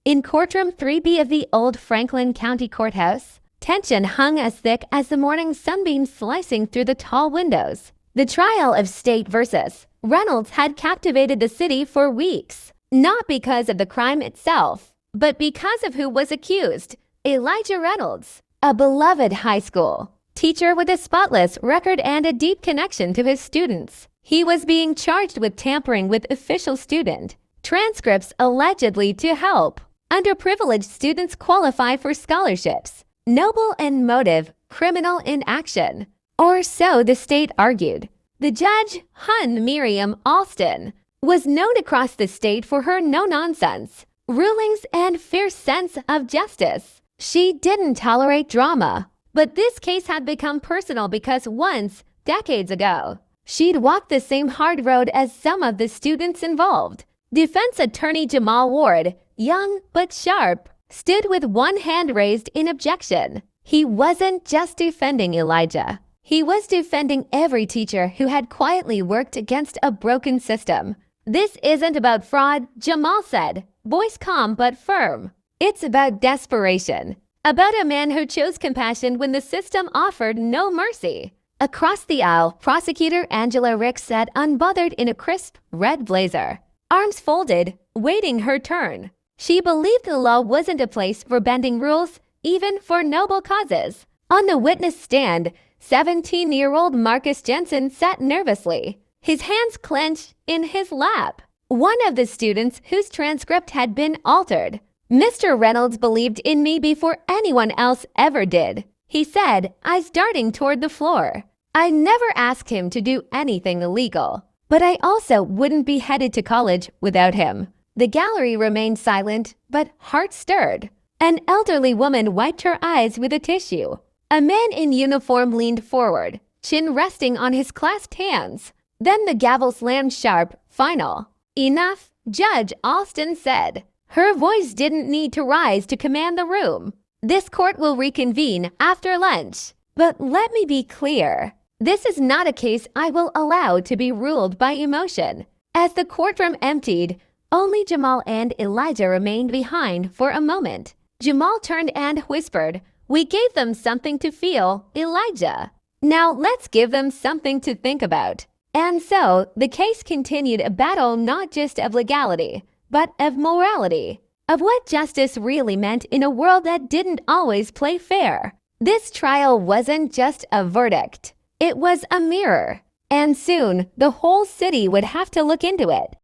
In courtroom 3B of the old Franklin County Courthouse, tension hung as thick as the morning sunbeams slicing through the tall windows. The trial of State versus Reynolds had captivated the city for weeks, not because of the crime itself, but because of who was accused, Elijah Reynolds, a beloved high school teacher with a spotless record and a deep connection to his students. He was being charged with tampering with official student transcripts allegedly to help underprivileged students qualify for scholarships. Noble in motive, criminal in action. Or so the state argued. The judge, Hun Miriam Alston, was known across the state for her no-nonsense rulings and fierce sense of justice. She didn't tolerate drama, but this case had become personal because once, decades ago, she'd walked the same hard road as some of the students involved. Defense attorney Jamal Ward, young but sharp, stood with one hand raised in objection. He wasn't just defending Elijah. He was defending every teacher who had quietly worked against a broken system. This isn't about fraud, Jamal said, voice calm but firm. It's about desperation. About a man who chose compassion when the system offered no mercy. Across the aisle, prosecutor Angela Ricks sat unbothered in a crisp red blazer, arms folded, waiting her turn. She believed the law wasn't a place for bending rules, even for noble causes. On the witness stand, 17-year-old Marcus Jensen sat nervously, his hands clenched in his lap. One of the students whose transcript had been altered. Mr. Reynolds believed in me before anyone else ever did, he said, eyes darting toward the floor. I never asked him to do anything illegal, but I also wouldn't be headed to college without him. The gallery remained silent, but heart-stirred. An elderly woman wiped her eyes with a tissue. A man in uniform leaned forward, chin resting on his clasped hands. Then the gavel slammed sharp, final. Enough, Judge Alston said. Her voice didn't need to rise to command the room. This court will reconvene after lunch. But let me be clear. This is not a case I will allow to be ruled by emotion. As the courtroom emptied, only Jamal and Elijah remained behind for a moment. Jamal turned and whispered, "We gave them something to feel, Elijah. Now let's give them something to think about." And so, the case continued a battle not just of legality, but of morality, of what justice really meant in a world that didn't always play fair. This trial wasn't just a verdict. It was a mirror. And soon, the whole city would have to look into it.